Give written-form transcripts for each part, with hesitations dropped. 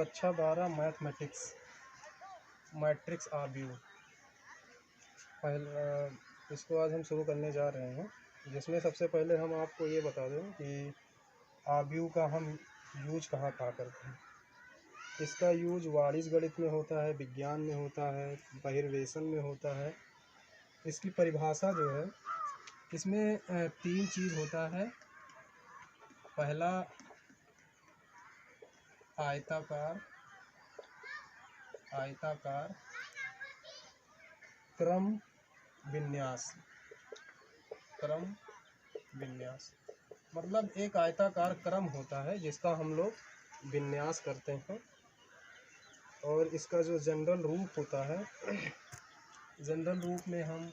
कक्षा 12 mathematics matrix आव्यूह। पहले इसको आज हम शुरू करने जा रहे हैं, जिसमें सबसे पहले हम आपको ये बता दें कि आव्यूह का हम यूज कहाँ कहाँ करते हैं। इसका यूज वाणिज्य गणित में होता है, विज्ञान में होता है, बहिर्वेशन में होता है। इसकी परिभाषा जो है, इसमें तीन चीज़ होता है। पहला आयताकार क्रम विन्यास मतलब एक आयताकार क्रम होता है जिसका हम लोग विन्यास करते हैं। और इसका जो जनरल रूप होता है, जनरल रूप में हम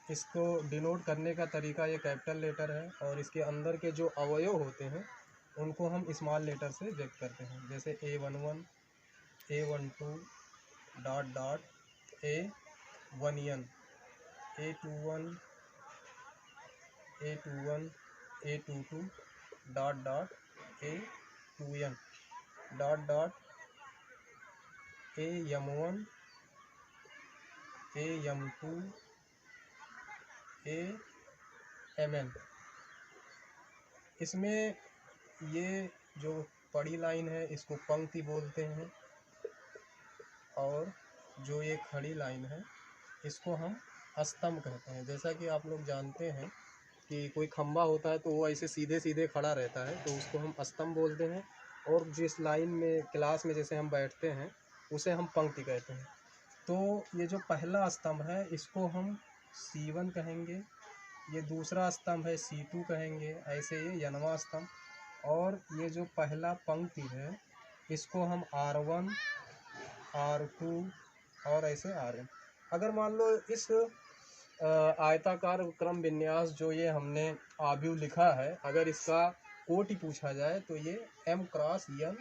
इसको डिनोट करने का तरीका ये कैपिटल लेटर है, और इसके अंदर के जो अवयव होते हैं उनको हम स्मॉल लेटर से व्यक्त करते हैं, जैसे A11 A12 A1n A21 A22 A22 A2n AM1 AM2 AMN। इसमें ये जो बड़ी लाइन है इसको पंक्ति बोलते हैं, और जो ये खड़ी लाइन है इसको हम स्तंभ कहते हैं। जैसा कि आप लोग जानते हैं कि कोई खंभा होता है तो वो ऐसे सीधे सीधे खड़ा रहता है, तो उसको हम स्तंभ बोलते हैं। और जिस लाइन में क्लास में जैसे हम बैठते हैं उसे हम पंक्ति कहते हैं। तो ये जो पहला स्तंभ है इसको हम C1 कहेंगे, ये दूसरा स्तंभ है C2 कहेंगे, ऐसे ये nवां स्तंभ। और ये जो पहला पंक्ति है इसको हम R1 R2 और ऐसे Rn। अगर मान लो इस आयताकार क्रम विन्यास जो ये हमने आव्यूह लिखा है, अगर इसका कोटि पूछा जाए तो ये m क्रॉस n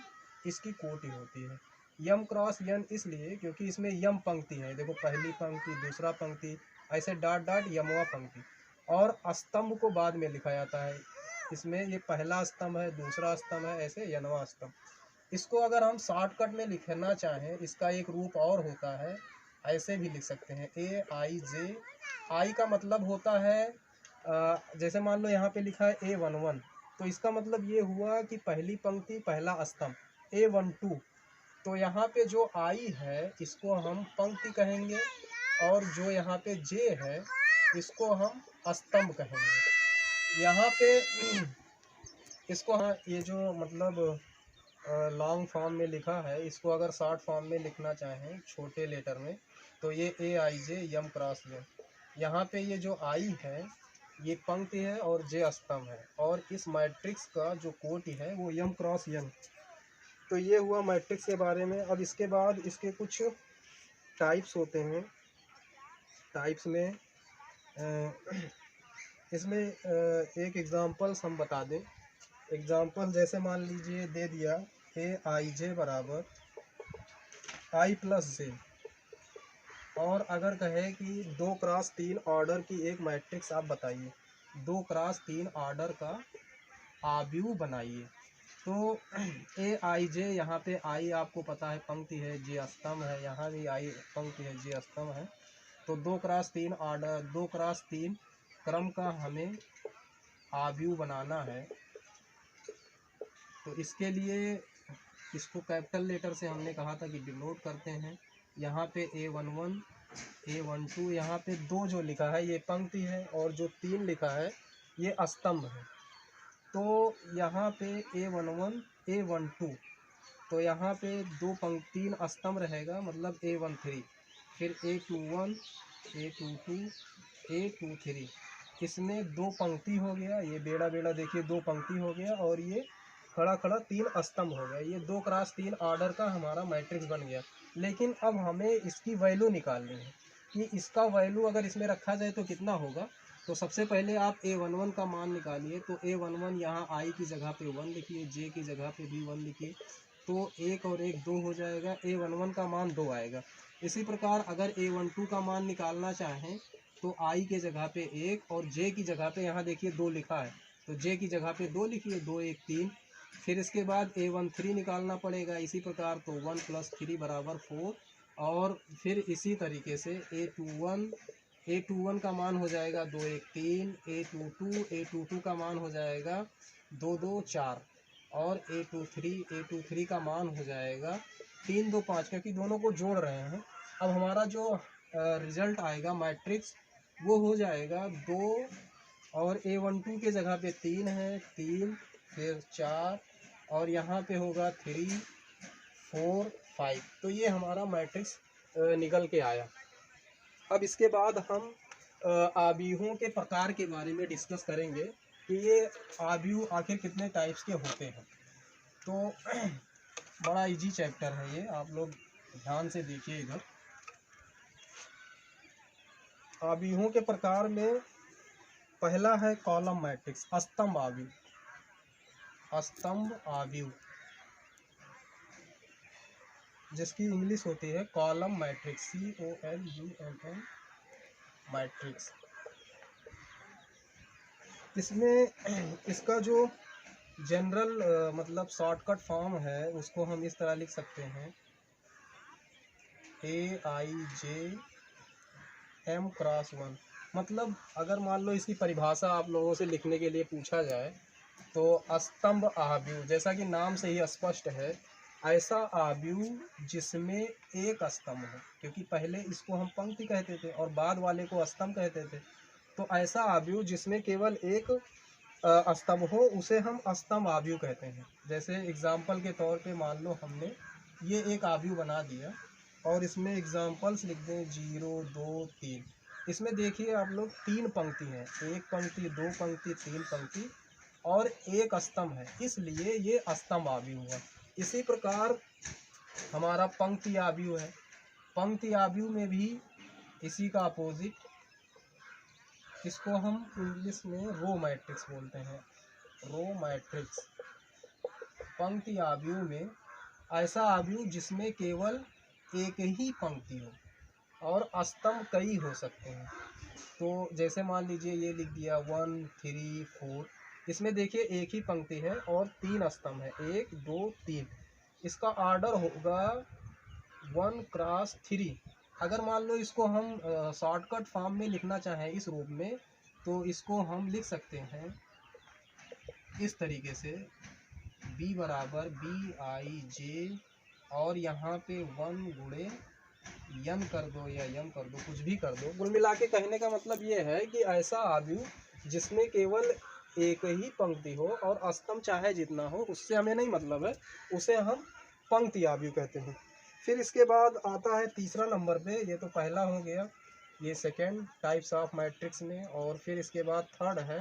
इसकी कोटि होती है। m क्रॉस n इसलिए क्योंकि इसमें यम पंक्ति है। देखो, पहली पंक्ति, दूसरा पंक्ति, ऐसे डॉट डॉट यमवा पंक्ति। और स्तंभ को बाद में लिखा जाता है। इसमें ये पहला स्तंभ है, दूसरा स्तंभ है, ऐसे nवां स्तंभ। इसको अगर हम शॉर्टकट में लिखना चाहें, इसका एक रूप और होता है, ऐसे भी लिख सकते हैं AIJ। आई का मतलब होता है, जैसे मान लो यहाँ पे लिखा है A11, तो इसका मतलब ये हुआ कि पहली पंक्ति पहला स्तंभ। A12, तो यहाँ पे जो आई है इसको हम पंक्ति कहेंगे, और जो यहाँ पे J है इसको हम स्तंभ कहेंगे। यहाँ पे इसको हाँ, ये जो मतलब लॉन्ग फॉर्म में लिखा है, इसको अगर शॉर्ट फॉर्म में लिखना चाहें छोटे लेटर में, तो ये AIJ यम क्रॉस n। यहाँ पे ये जो आई है ये पंक्ति है और J स्तंभ है, और इस मैट्रिक्स का जो कोटि है वो यम क्रॉस n। तो ये हुआ मैट्रिक्स के बारे में। अब इसके बाद इसके कुछ टाइप्स होते हैं। टाइप्स में इसमें एक एग्जांपल्स हम बता दें। एग्जांपल जैसे मान लीजिए दे दिया AIJ बराबर I प्लस J, और अगर कहे कि 2 क्रॉस 3 ऑर्डर की एक मैट्रिक्स आप बताइए, 2 क्रॉस 3 ऑर्डर का आव्यूह बनाइए। तो AIJ, यहाँ पे I आपको पता है पंक्ति है, J स्तंभ है, यहाँ भी I पंक्ति है, J स्तंभ है। तो 2 क्रॉस 3 ऑर्डर, 2 क्रॉस 3 क्रम का हमें आव्यूह बनाना है। तो इसके लिए इसको कैपिटल लेटर से हमने कहा था कि डिनोट करते हैं। यहाँ पे A11 A12, यहाँ पे 2 जो लिखा है ये पंक्ति है, और जो 3 लिखा है ये स्तंभ है। तो यहाँ पे A11 A12, तो यहाँ पे 2 पंक्ति 3 स्तंभ रहेगा, मतलब A13, फिर A21 A22 A23। इसमें 2 पंक्ति हो गया, ये बेड़ा बेड़ा देखिए 2 पंक्ति हो गया, और ये खड़ा खड़ा 3 स्तंभ हो गया। ये 2 क्रॉस 3 ऑर्डर का हमारा मैट्रिक्स बन गया। लेकिन अब हमें इसकी वैल्यू निकालनी है कि इसका वैल्यू अगर इसमें रखा जाए तो कितना होगा। तो सबसे पहले आप A11 का मान निकालिए। तो A11 यहाँ I की जगह पे 1 लिखिए, J की जगह पे भी 1 लिखिए, तो 1 और 1 2 हो जाएगा। A11 का मान 2 आएगा। इसी प्रकार अगर A12 का मान निकालना चाहें तो I के जगह पे 1 और J की जगह पे यहाँ देखिए 2 लिखा है, तो J की जगह पे 2 लिखिए, 2 1 3, फिर इसके बाद A13 निकालना पड़ेगा इसी प्रकार, तो 1 + 3 = 4। और फिर इसी तरीके से A21 का मान हो जाएगा 2 1 3, A22 का मान हो जाएगा 2 2 4, और A23 का मान हो जाएगा 3 2 5, क्योंकि दोनों को जोड़ रहे हैं। अब हमारा जो रिजल्ट आएगा मैट्रिक्स वो हो जाएगा 2, और A12 के जगह पे 3 है, 3 फिर 4, और यहाँ पे होगा 3 4 5। तो ये हमारा मैट्रिक्स निकल के आया। अब इसके बाद हम आव्यूहों के प्रकार के बारे में डिस्कस करेंगे कि ये आव्यूह आखिर कितने टाइप्स के होते हैं। तो बड़ा इजी चैप्टर है ये, आप लोग ध्यान से देखिए इधर। आव्यूहों के प्रकार में पहला है कॉलम मैट्रिक्स, स्तंभ आव्यूह। स्तंभ आव्यूह जिसकी इंग्लिश होती है कॉलम मैट्रिक्स, COLUMN मैट्रिक्स। इसमें इसका जो जनरल मतलब शॉर्टकट फॉर्म है उसको हम इस तरह लिख सकते हैं, AIJ M × 1। मतलब अगर मान लो इसकी परिभाषा आप लोगों से लिखने के लिए पूछा जाए तो स्तंभ आव्यूह, जैसा कि नाम से ही स्पष्ट है, ऐसा आव्यूह जिसमें एक स्तंभ हो, क्योंकि पहले इसको हम पंक्ति कहते थे और बाद वाले को स्तंभ कहते थे। तो ऐसा आव्यूह जिसमें केवल एक स्तंभ हो उसे हम स्तंभ आव्यूह कहते हैं। जैसे एग्जाम्पल के तौर पे मान लो हमने ये एक आव्यूह बना दिया और इसमें एग्जाम्पल्स लिख दें 0 2 3। इसमें देखिए आप लोग 3 पंक्ति हैं, 1 पंक्ति 2 पंक्ति 3 पंक्ति और एक स्तंभ है, इसलिए ये स्तंभ आव्यूह हुआ। इसी प्रकार हमारा पंक्ति आव्यूह है। पंक्ति आव्यूह में भी इसी का अपोजिट, इसको हम इंग्लिश में रो मैट्रिक्स बोलते हैं, रो मैट्रिक्स। पंक्ति आव्यूह में ऐसा आव्यूह जिसमें केवल एक ही पंक्ति हो और स्तंभ कई हो सकते हैं। तो जैसे मान लीजिए ये लिख दिया 1 3 4, इसमें देखिए एक ही पंक्ति है और 3 स्तंभ है, 1 2 3। इसका ऑर्डर होगा 1 × 3। अगर मान लो इसको हम शॉर्टकट फॉर्म में लिखना चाहें इस रूप में, तो इसको हम लिख सकते हैं इस तरीके से, B = BIJ, और यहाँ पे 1 × n कर दो या m कर दो, कुछ भी कर दो। कुल मिला के कहने का मतलब ये है कि ऐसा आव्यूह जिसमें केवल एक ही पंक्ति हो और स्तंभ चाहे जितना हो, उससे हमें नहीं मतलब है, उसे हम पंक्ति आव्यूह कहते हैं। फिर इसके बाद आता है तीसरा नंबर पे, ये तो पहला हो गया, ये सेकेंड टाइप्स ऑफ मैट्रिक्स में। और फिर इसके बाद थर्ड है,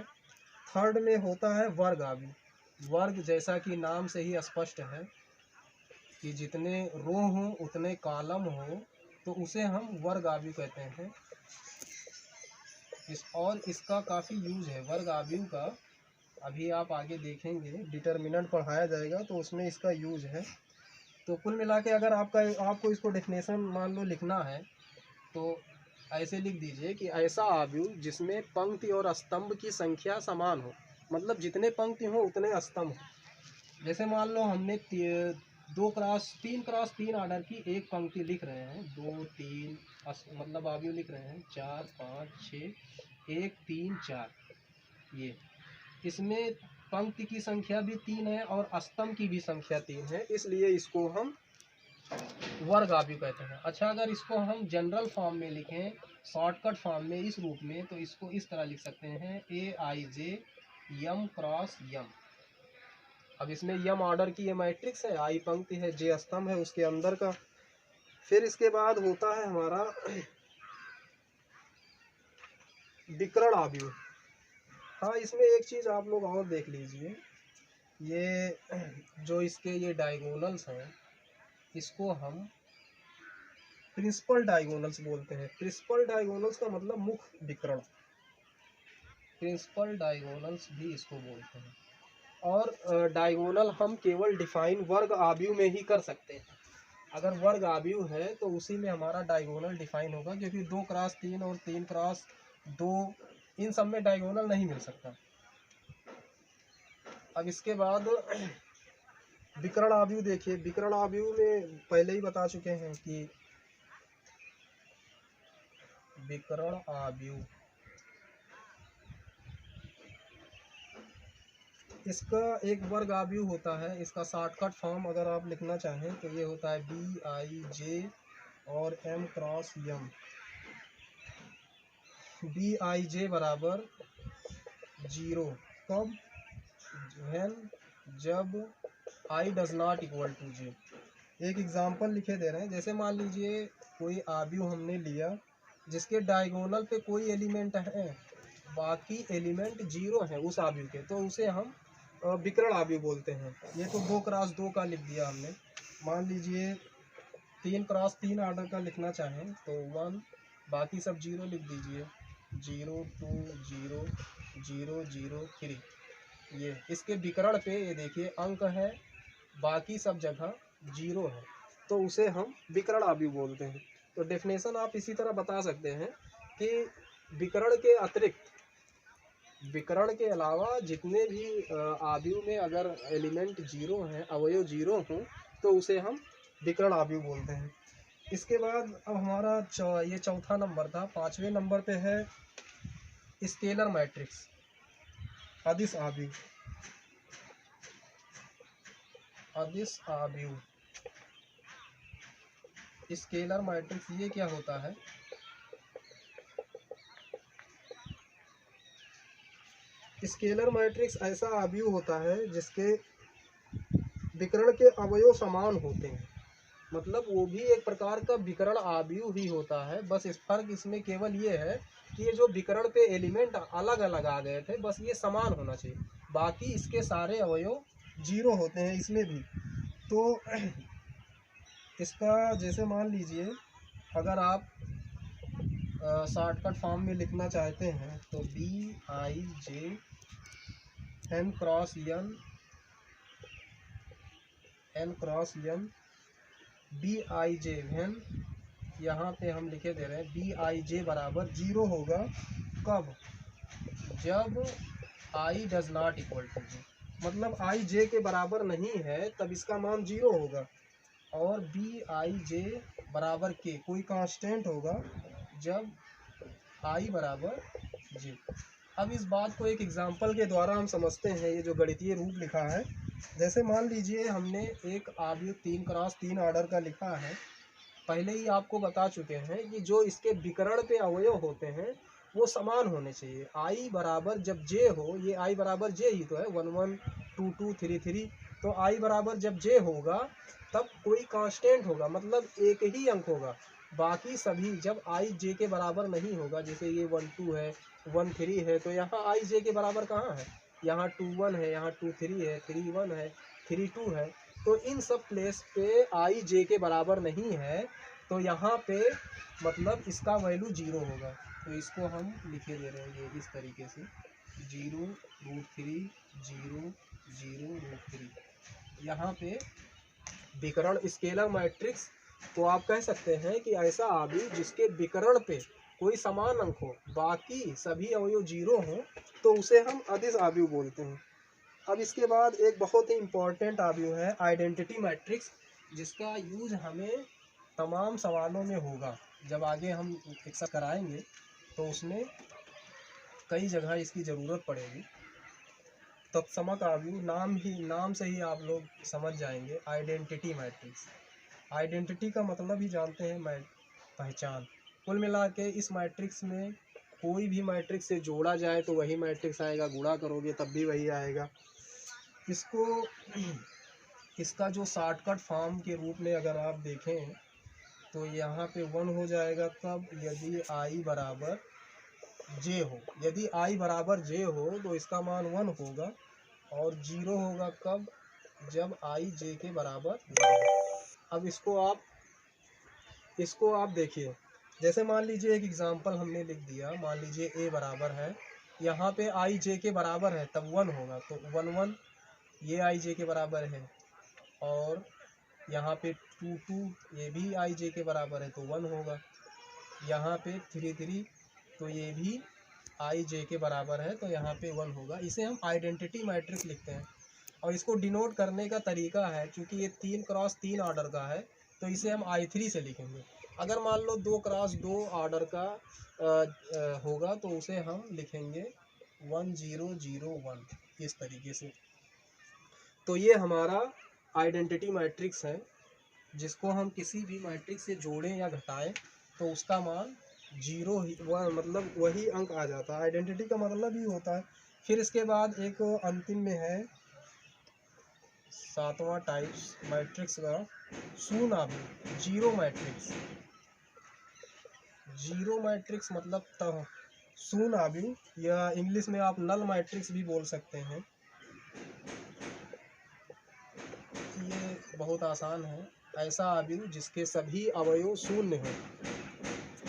थर्ड में होता है वर्ग आव्यूह। वर्ग जैसा कि नाम से ही स्पष्ट है कि जितने रो हों उतने कॉलम हो, तो उसे हम वर्ग आव्यूह कहते हैं। और इसका काफ़ी यूज है वर्ग आव्यूह का, अभी आप आगे देखेंगे, डिटर्मिनेंट पढ़ाया जाएगा तो उसमें इसका यूज है। तो कुल मिला के अगर आपको इसको डेफिनेशन मान लो लिखना है तो ऐसे लिख दीजिए कि ऐसा आव्यूह जिसमें पंक्ति और स्तंभ की संख्या समान हो, मतलब जितने पंक्ति हो उतने स्तंभ हो। जैसे मान लो हमने 3 × 3 ऑर्डर की एक पंक्ति लिख रहे हैं, 2 3 मतलब आव्यूह लिख रहे हैं, 4 5 6 1 3 4। ये इसमें पंक्ति की संख्या भी 3 है और स्तंभ की भी संख्या 3 है, इसलिए इसको हम वर्ग आव्यूह कहते हैं। अच्छा, अगर इसको हम जनरल फॉर्म में लिखें, शॉर्टकट फॉर्म में इस रूप में, तो इसको इस तरह लिख सकते हैं, AIJ M × M। अब इसमें M ऑर्डर की ये मैट्रिक्स है, I पंक्ति है, J स्तंभ है उसके अंदर का। फिर इसके बाद होता है हमारा विकर्ण आव्यूह। हाँ, इसमें एक चीज़ आप लोग और देख लीजिए, ये जो इसके ये डायगोनल्स हैं, इसको हम प्रिंसिपल डायगोनल्स बोलते हैं। प्रिंसिपल डायगोनल्स का मतलब मुख्य विकर्ण, प्रिंसिपल डायगोनल्स भी इसको बोलते हैं। और डायगोनल हम केवल डिफाइन वर्ग आव्यूह में ही कर सकते हैं। अगर वर्ग आव्यूह है तो उसी में हमारा डायगोनल डिफाइन होगा, क्योंकि 2 × 3 और 3 × 2 इन सब में डायगोनल नहीं मिल सकता। अब इसके बाद विकर्ण आव्यूह देखिए, विकर्ण आव्यूह में पहले ही बता चुके हैं कि विकर्ण आव्यूह इसका एक वर्ग आव्यूह होता है। इसका शॉर्टकट फॉर्म अगर आप लिखना चाहें तो ये होता है BIJ और M क्रॉस M। BIJ बराबर 0 कब? when जब I does not equal to J। एक एग्जांपल लिखे दे रहे हैं, जैसे मान लीजिए कोई आव्यूह हमने लिया जिसके डायगोनल पे कोई एलिमेंट है, बाकी एलिमेंट 0 है उस आव्यूह के, तो उसे हम विकर्ण आव्यूह बोलते हैं। ये तो 2 क्रॉस 2 का लिख दिया हमने। मान लीजिए 3 क्रॉस 3 ऑर्डर का लिखना चाहें तो 1, बाकी सब 0 लिख दीजिए, 0 2 0 0 0 3। ये इसके विकर्ण पे ये देखिए अंक है, बाकी सब जगह 0 है, तो उसे हम विकर्ण आव्यूह बोलते हैं। तो डेफिनेशन आप इसी तरह बता सकते हैं कि विकर्ण के अतिरिक्त, विकर्ण के अलावा जितने भी आव्यूह में अगर एलिमेंट 0 हैं, अवयव 0 हों, तो उसे हम विकर्ण आव्यूह बोलते हैं। इसके बाद अब हमारा ये चौथा नंबर था। 5वें नंबर पे है स्केलर मैट्रिक्स, अदिश आव्यूह। अदिश आव्यूह स्केलर मैट्रिक्स ये क्या होता है? स्केलर मैट्रिक्स ऐसा आव्यूह होता है जिसके विकर्ण के अवयव समान होते हैं, मतलब वो भी एक प्रकार का विकर्ण आव्यूह ही होता है। बस इस फर्क इसमें केवल ये है कि ये जो विकर्ण पे एलिमेंट अलग अलग आ गए थे, बस ये समान होना चाहिए, बाकी इसके सारे अवयव 0 होते हैं इसमें भी। तो इसका जैसे मान लीजिए अगर आप शॉर्टकट फॉर्म में लिखना चाहते हैं तो BIJ M cross N BIJ when, यहाँ पे हम लिखे दे रहे हैं BIJ बराबर 0 होगा कब? जब I does not equal to J, मतलब I J के बराबर नहीं है तब इसका मान 0 होगा। और BIJ बराबर K, कोई कांस्टेंट होगा जब I बराबर J। अब इस बात को एक एग्जांपल के द्वारा हम समझते हैं, ये जो गणितीय रूप लिखा है। जैसे मान लीजिए हमने एक आव्यूह 3 क्रॉस 3 ऑर्डर का लिखा है। पहले ही आपको बता चुके हैं कि जो इसके विकर्ण पे अवयव होते हैं वो समान होने चाहिए। I बराबर जब J हो, ये I बराबर J ही तो है, 1 1 2 2 3 3, तो I बराबर जब J होगा तब कोई कांस्टेंट होगा, मतलब एक ही अंक होगा। बाकी सभी जब I J के बराबर नहीं होगा, जैसे ये 1 2 है, 1 3 है, तो यहाँ I J के बराबर कहाँ है? यहाँ 2 1 है, यहाँ 2 3 है, 3 1 है, 3 2 है, तो इन सब प्लेस पे I J के बराबर नहीं है, तो यहाँ पे मतलब इसका वैल्यू 0 होगा। तो इसको हम लिखे दे रहे हैं ये इस तरीके से, 0 √3 0 0 √3। यहाँ पे विकर्ण स्केलर मैट्रिक्स को आप कह सकते हैं कि ऐसा आव्यूह जिसके विकर्ण पे कोई समान अंक हो, बाकी सभी अवयव 0 हों, तो उसे हम अदिश आव्यूह बोलते हैं। अब इसके बाद एक बहुत ही इम्पोर्टेंट आव्यूह है आइडेंटिटी मैट्रिक्स, जिसका यूज हमें तमाम सवालों में होगा। जब आगे हम एक्सरसाइज कराएंगे तो उसमें कई जगह इसकी ज़रूरत पड़ेगी। तत्समक आव्यूह नाम से ही आप लोग समझ जाएंगे, आइडेंटिटी मैट्रिक्स। आइडेंटिटी का मतलब ही जानते हैं, पहचान। कुल मिला के इस मैट्रिक्स में कोई भी मैट्रिक्स से जोड़ा जाए तो वही मैट्रिक्स आएगा, गुणा करोगे तब भी वही आएगा। इसका जो शॉर्टकट फॉर्म के रूप में अगर आप देखें तो यहाँ पे 1 हो जाएगा तब यदि I बराबर J हो। यदि I बराबर J हो तो इसका मान 1 होगा, और 0 होगा कब? जब I J के बराबर नहीं हो। अब इसको आप देखिए, जैसे मान लीजिए एक एग्जांपल हमने लिख दिया, मान लीजिए A बराबर है, यहाँ पे I J के बराबर है तब 1 होगा, तो 1 1 ये I J के बराबर है, और यहाँ पे 2 2 ये भी I J के बराबर है तो 1 होगा, यहाँ पे 3 3 तो ये भी I J के बराबर है तो यहाँ पे 1 होगा। इसे हम आइडेंटिटी मैट्रिक्स लिखते हैं। और इसको डिनोट करने का तरीका है, क्योंकि ये 3x3 ऑर्डर का है तो इसे हम I3 से लिखेंगे। अगर मान लो 2x2 ऑर्डर का होगा तो उसे हम लिखेंगे 1001 इस तरीके से। तो ये हमारा आइडेंटिटी मैट्रिक्स है, जिसको हम किसी भी मैट्रिक्स से जोड़ें या घटाएं तो उसका मान 0 ही मतलब वही अंक आ जाता है। आइडेंटिटी का मतलब ही होता है। फिर इसके बाद एक अंतिम में है 7वां टाइप्स मैट्रिक्स का शून्य जीरो मैट्रिक्स। जीरो मैट्रिक्स मतलब शून्य आव्यूह, या इंग्लिश में आप नल मैट्रिक्स भी बोल सकते हैं। ये बहुत आसान है। ऐसा आव्यूह जिसके सभी अवयव शून्य हो।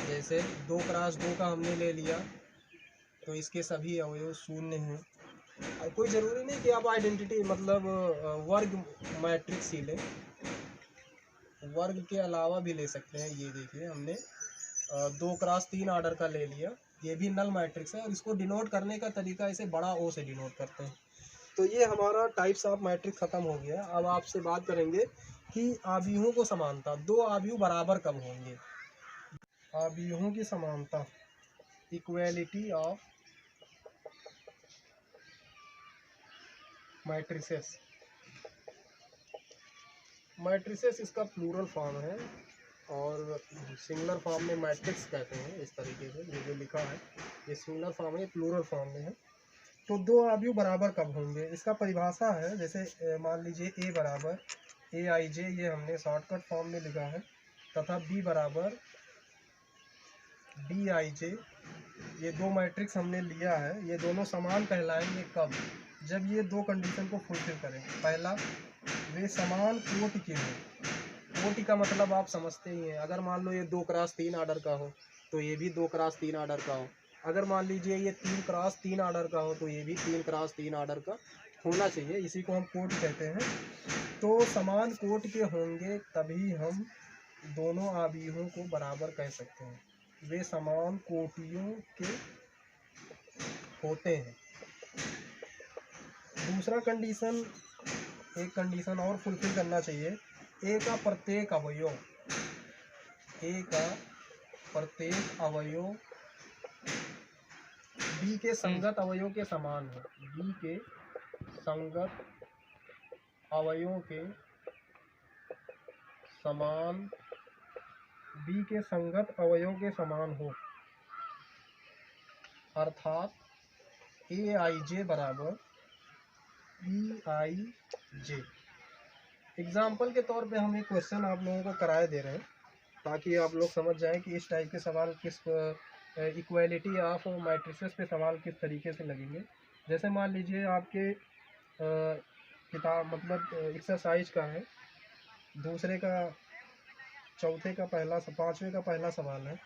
जैसे 2x2 का हमने ले लिया तो इसके सभी अवयव शून्य हैं। कोई ज़रूरी नहीं कि आप आइडेंटिटी मतलब वर्ग मैट्रिक्स ही लें, वर्ग के अलावा भी ले सकते हैं। ये देखिए हमने 2x3 ऑर्डर का ले लिया, ये भी नल मैट्रिक्स है और इसको डिनोट करने का तरीका इसे बड़ा O से डिनोट करते हैं। तो ये हमारा टाइप्स ऑफ मैट्रिक्स ख़त्म हो गया। अब आपसे बात करेंगे कि आव्यूहों को समानता, दो आव्यूह बराबर कब होंगे। आव्यूहों की समानता, इक्वेलिटी ऑफ मैट्रिसेस। मैट्रिसेस इसका प्लूरल फॉर्म है और सिंगुलर फॉर्म में मैट्रिक्स कहते हैं। इस तरीके से ये जो लिखा है ये सिंगुलर फॉर्म है, प्लूरल फॉर्म में है। तो दो आव्यूह बराबर कब होंगे, इसका परिभाषा है। जैसे मान लीजिए A बराबर AIJ, ये हमने शॉर्टकट फॉर्म में लिखा है, तथा B बराबर DIJ, ये दो मैट्रिक्स हमने लिया है। ये दोनों समान कहलाएंगे कब, जब ये दो कंडीशन को फुलफिल करें। पहला, वे समान कोटि के हों। कोटि का मतलब आप समझते ही हैं। अगर मान लो ये 2x3 ऑर्डर का हो तो ये भी 2x3 ऑर्डर का हो। अगर मान लीजिए ये 3x3 ऑर्डर का हो तो ये भी 3x3 ऑर्डर का होना चाहिए। इसी को हम कोटि कहते हैं। तो समान कोटि के होंगे तभी हम दोनों आव्यूहों को बराबर कह सकते हैं। वे समान कोटियों के होते हैं। दूसरा कंडीशन, एक कंडीशन और फुलफिल करना चाहिए। A का प्रत्येक अवयव, A का प्रत्येक अवयव B के संगत अवयव के समान है। B के संगत अवयवों के समान, B के संगत अवयव के समान हो, अर्थात AIJ बराबर EIJ। एग्जाम्पल के तौर पे हम एक क्वेश्चन आप लोगों को कराए दे रहे हैं ताकि आप लोग समझ जाएं कि इस टाइप के सवाल किस इक्वालिटी ऑफ मैट्रिसेस पे सवाल किस तरीके से लगेंगे। जैसे मान लीजिए आपके किताब मतलब एक्सरसाइज का है, दूसरे का चौथे का पहला, पाँचवें का पहला सवाल है।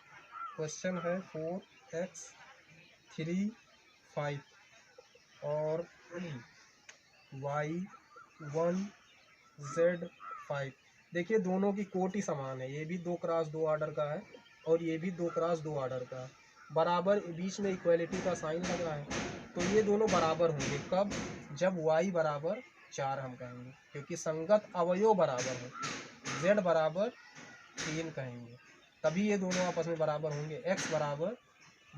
क्वेश्चन है 4x 3 5 और y 1 z 5। देखिए दोनों की कोटि समान है। ये भी 2x2 ऑर्डर का है और ये भी 2x2 ऑर्डर का है। बराबर, बीच में इक्वलिटी का साइन लगा है। तो ये दोनों बराबर होंगे कब, जब y बराबर 4 हम कहेंगे, क्योंकि संगत अवयव बराबर है। z बराबर 3 कहेंगे तभी ये दोनों आपस में बराबर होंगे। x बराबर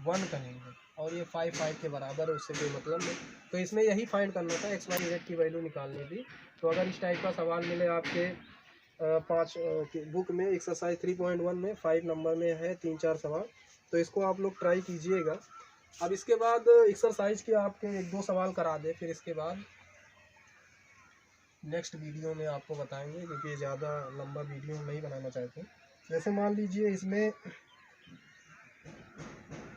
1 कहेंगे और ये 5 के बराबर है, उससे कोई मतलब नहीं। तो इसमें यही फाइंड करना था, x y z की वैल्यू निकालनी थी। तो अगर इस टाइप का सवाल मिले आपके 5 बुक में एक्सरसाइज 3.1 में 5 नंबर में है 3-4 सवाल, तो इसको आप लोग ट्राई कीजिएगा। अब इसके बाद एक्सरसाइज के आपके 1-2 सवाल करा दे, फिर इसके बाद नेक्स्ट वीडियो में आपको बताएंगे, क्योंकि ज़्यादा लंबा वीडियो नहीं बनाना चाहते। जैसे मान लीजिए इसमें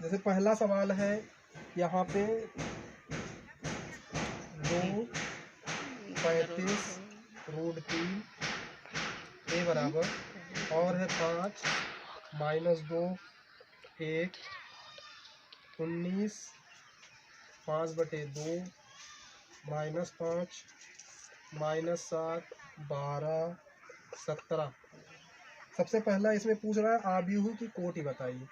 जैसे पहला सवाल है यहाँ पे 2/35√3 A बराबर, और है 5 -2 1 19 5/2 -5 -7 12 17। सबसे पहला इसमें पूछ रहा है आव्यूह की कोटि बताइए।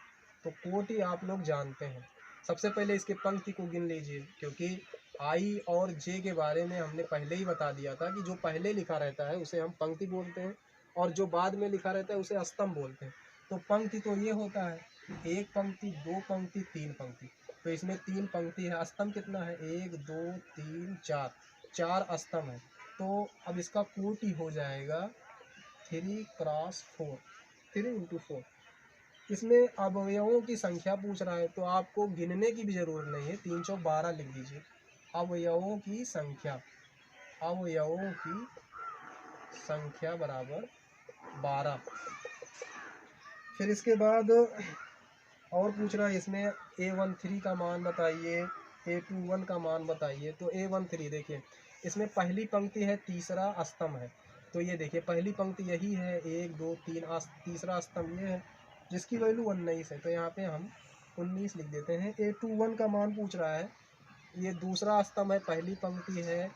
तो कोटि आप लोग जानते हैं। सबसे पहले इसके पंक्ति को गिन लीजिए, क्योंकि आई और जे के बारे में हमने पहले ही बता दिया था कि जो पहले लिखा रहता है उसे हम पंक्ति बोलते हैं और जो बाद में लिखा रहता है उसे स्तंभ बोलते हैं। तो पंक्ति तो ये होता है, एक पंक्ति, दो पंक्ति, तीन पंक्ति। तो इसमें तीन पंक्ति है। स्तंभ कितना है? एक, दो, तीन, चार, चार स्तंभ है। तो अब इसका कोटि हो जाएगा 3x4, 3 × 4। इसमें अवयवों की संख्या पूछ रहा है तो आपको गिनने की भी जरूरत नहीं है, 3 चौक 12 लिख दीजिए। अवयवों की संख्या, अवयवों की संख्या बराबर 12। फिर इसके बाद और पूछ रहा है इसमें A13 का मान बताइए, A21 का मान बताइए। तो A13 देखिए, इसमें पहली पंक्ति है, तीसरा स्तंभ है। तो ये देखिए पहली पंक्ति यही है, 1 2 3, तीसरा स्तंभ ये है जिसकी वैल्यू 19 है। तो यहाँ पे हम 19 लिख देते हैं। A21 का मान पूछ रहा है, ये दूसरा स्तंभ है, पहली पंक्ति है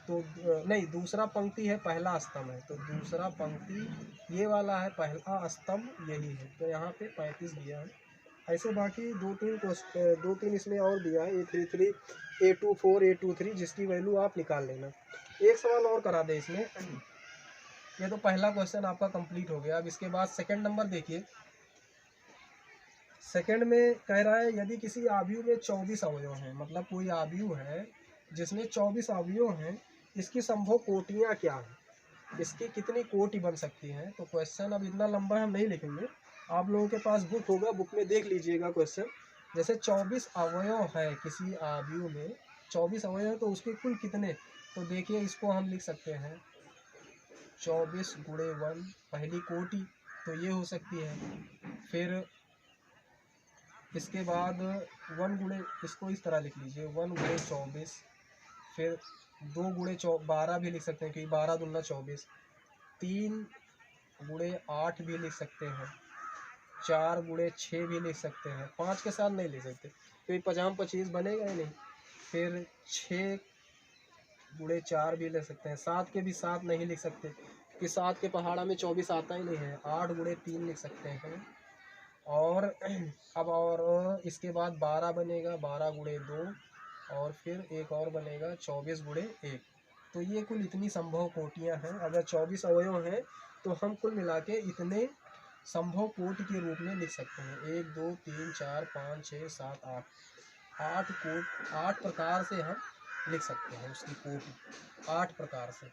तो नहीं, दूसरा पंक्ति है, पहला स्तंभ है। तो दूसरा पंक्ति ये वाला है, पहला स्तंभ यही है। तो यहाँ पे 35 दिया है। ऐसे बाकी दो तीन इसमें और दिया है, A33, A24, A23, जिसकी वैल्यू आप निकाल लेना। एक सवाल और करा दे इसमें। ये तो पहला क्वेश्चन आपका कंप्लीट हो गया। अब इसके बाद सेकंड नंबर देखिए। सेकंड में कह रहा है यदि किसी आव्यूह में 24 अवयव हैं, मतलब कोई आव्यूह है जिसमें 24 अवयव हैं, इसकी संभव कोटियाँ क्या हैं, इसकी कितनी कोटि बन सकती हैं। तो क्वेश्चन अब इतना लंबा हम नहीं लिखेंगे, आप लोगों के पास बुक होगा, बुक में देख लीजिएगा क्वेश्चन। जैसे 24 अवयव है किसी आव्यूह में, 24 अवयव तो उसके कुल कितने। तो देखिए इसको हम लिख सकते हैं 24 × 1, पहली कोटि तो ये हो सकती है। फिर इसके बाद 1 गुणे, इसको इस तरह लिख लीजिए 1 × 24। फिर 2 × 12 भी लिख सकते हैं क्योंकि 12 दूना 24। 3 × 8 भी लिख सकते हैं। 4 × 6 भी लिख सकते हैं। 5 के साथ नहीं लिख सकते क्योंकि 50 25 बनेगा ही नहीं। फिर 6 × 4 भी ले सकते हैं। 7 के भी 7 नहीं लिख सकते कि 7 के पहाड़ा में 24 आता ही नहीं है। 8 × 3 लिख सकते हैं। और अब और इसके बाद 12 बनेगा, 12 × 2, और फिर एक और बनेगा 24 × 1। तो ये कुल इतनी संभव कोटियाँ हैं। अगर 24 अवयव हैं तो हम कुल मिला के इतने संभव कोटि के रूप में लिख सकते हैं। 1 2 3 4 5 6 7 8 8 प्रकार से हम लिख सकते हैं उसकी कोटि, 8 प्रकार से।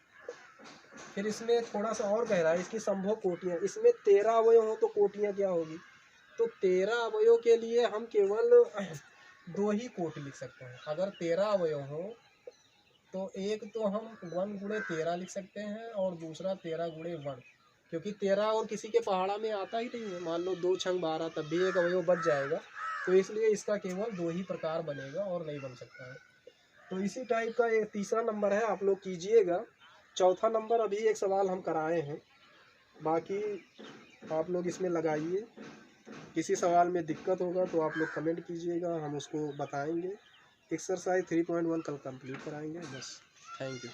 फिर इसमें थोड़ा सा और कह रहा है इसकी संभव कोटियाँ। इसमें 13 अवयव हो तो कोटियाँ क्या होगी। तो 13 अवयव के लिए हम केवल 2 ही कोटि लिख सकते हैं। अगर 13 अवयव हो तो एक तो हम 1 × 13 लिख सकते हैं और दूसरा 13 × 1, क्योंकि 13 और किसी के पहाड़ा में आता ही नहीं है। मान लो 2 × 12 तब भी एक अवयव बच जाएगा। तो इसलिए इसका केवल 2 ही प्रकार बनेगा और नहीं बन सकता है। तो इसी टाइप का ये तीसरा नंबर है, आप लोग कीजिएगा। चौथा नंबर अभी एक सवाल हम कराए हैं, बाकी आप लोग इसमें लगाइए। किसी सवाल में दिक्कत होगा तो आप लोग कमेंट कीजिएगा, हम उसको बताएंगे। एक्सरसाइज 3.1 कल कंप्लीट कराएंगे बस। Thank you.